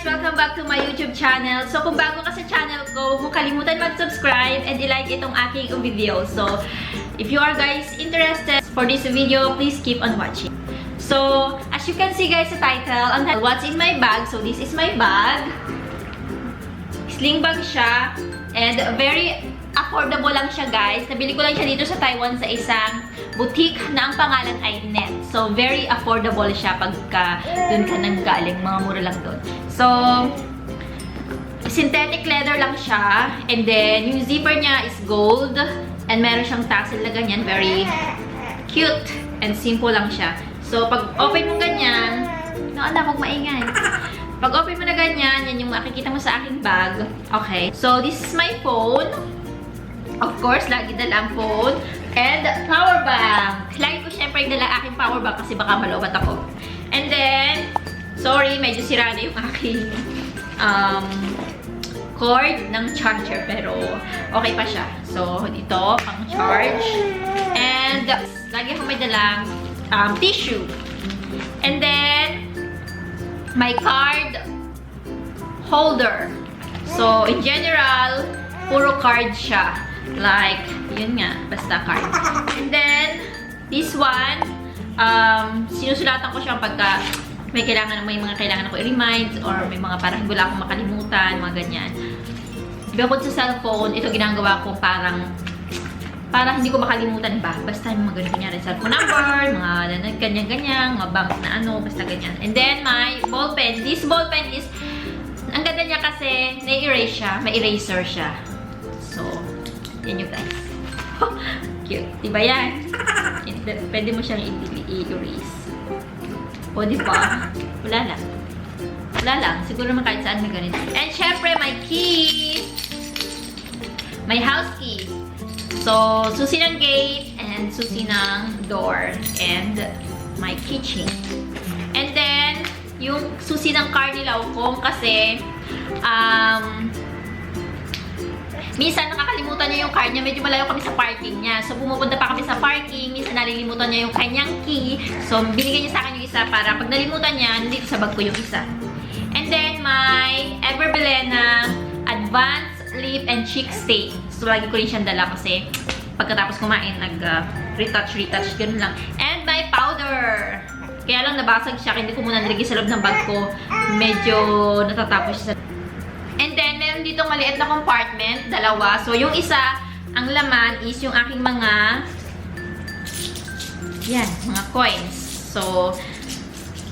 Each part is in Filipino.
Welcome back to my YouTube channel. So kung bago ka sa channel ko, huwag kalimutan mag-subscribe and i-like itong aking video. So if you are guys interested for this video, please keep on watching. So as you can see guys sa title, what's in my bag? So this is my bag. Sling bag siya and very affordable lang siya guys. Nabili ko lang siya dito sa Taiwan sa isang boutique na ang pangalan ay Net. So, very affordable siya pagka dun ka nang galing. Mga mura lang dun. So, synthetic leather lang siya. And then, yung zipper niya is gold. And meron siyang tassel na ganyan. Very cute and simple lang siya. So, pag open mo ganyan, anak, huwag maingay. Pag open mo na ganyan, yan yung makikita mo sa aking bag. Okay. So, this is my phone. Of course, lagi dala ang phone. And power bank. Lagi ko syempre dala aking power bank kasi baka malobat ako. And then, sorry, medyo sira na yung aking cord ng charger. Pero, okay pa siya. So, ito, pang charge. And, lagi ako may dalang tissue. And then, my card holder. So, in general, puro card siya. Like, yun nga, basta card. And then, this one, sinusulatan ko siya pagka may mga kailangan ako i-remind or may mga parang wala akong makalimutan, mga ganyan. Bukod sa cellphone, ito ginagawa ko para hindi ko makalimutan ba. Basta yung mga ganyan, cellphone number, mga ganyan-ganyan, mga bank na ano, basta ganyan. And then, my ball pen. This ball pen is, ang ganda niya kasi, na-erase siya, may eraser siya. So, yan you guys. Cute. Diba yan? Pwede mo siyang i-erase. O, diba? Wala lang. Wala lang. Siguro naman kahit saan na ganito. And syempre, my key. My house key. So, susi ng gate and susi ng door. And my keychain. And then, yung susi ng car nila kung kasi, minsan nakakalimutan niya yung card niya. Medyo malayo kami sa parking niya. So, pumupunta pa kami sa parking. Minsan nalilimutan niya yung kanyang key. So, binigay niya sa akin yung isa para pag nalimutan niya, nandito sa bag ko yung isa. And then, my Everbelena Advanced Lip and Cheek Stain. So, lagi ko rin siyang dala kasi pagkatapos kumain, nag-retouch, ganun lang. And my powder. Kaya lang nabasag siya. Hindi ko muna nilagay sa loob ng bag ko. Medyo natatapos siya sa... And then, meron dito maliit na compartment, dalawa. So, yung isa, ang laman is yung aking mga coins. So,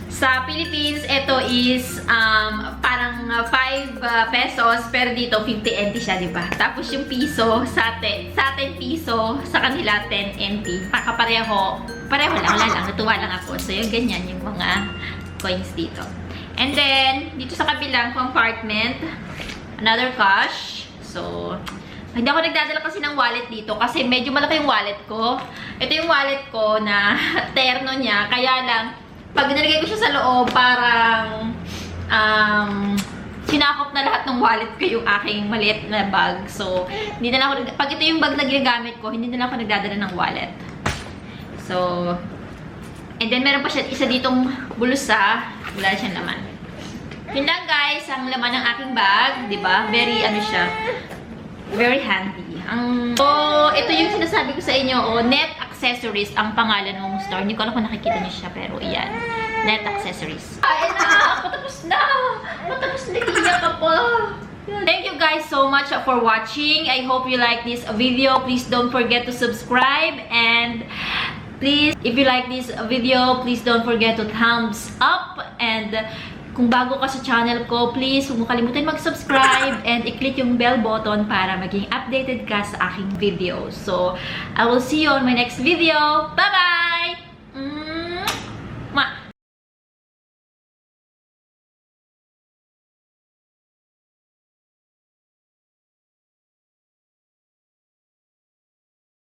sa Philippines, ito is parang 5 pesos, pero dito 50 NT siya, diba? Tapos yung piso, sa atin piso, sa kanila 10 NT. Pareho lang, wala lang, natuwa lang ako. So, yung ganyan, yung mga coins dito. And then, dito sa kabilang compartment, another cash. So, hindi ako nagdadala kasi ng wallet dito kasi medyo malaki yung wallet ko. Ito yung wallet ko na terno niya. Kaya lang, pag nilagay ko siya sa loob, parang sinakop na lahat ng wallet ko yung aking maliit na bag. So, hindi na ako, pag ito yung bag na ginagamit ko, hindi na ako nagdadala ng wallet. So, and then meron pa siya isa ditong bulsa. Wala siyang laman. Yun lang guys, ang laman ng aking bag, di ba? Very, siya, very handy. So, ito yung sinasabi ko sa inyo, Net Accessories, ang pangalan ng store. Hindi ko alam kung nakikita niyo siya, pero iyan. Net Accessories. Ay na! Patapos na! Iiyak ka pa! Thank you guys so much for watching. I hope you like this video. Please don't forget to subscribe and please, if you like this video, please don't forget to thumbs up. And kung bago ka sa channel ko, please huwag mo kalimutan mag-subscribe and i-click yung bell button para maging updated ka sa aking video. So, I will see you on my next video. Bye-bye!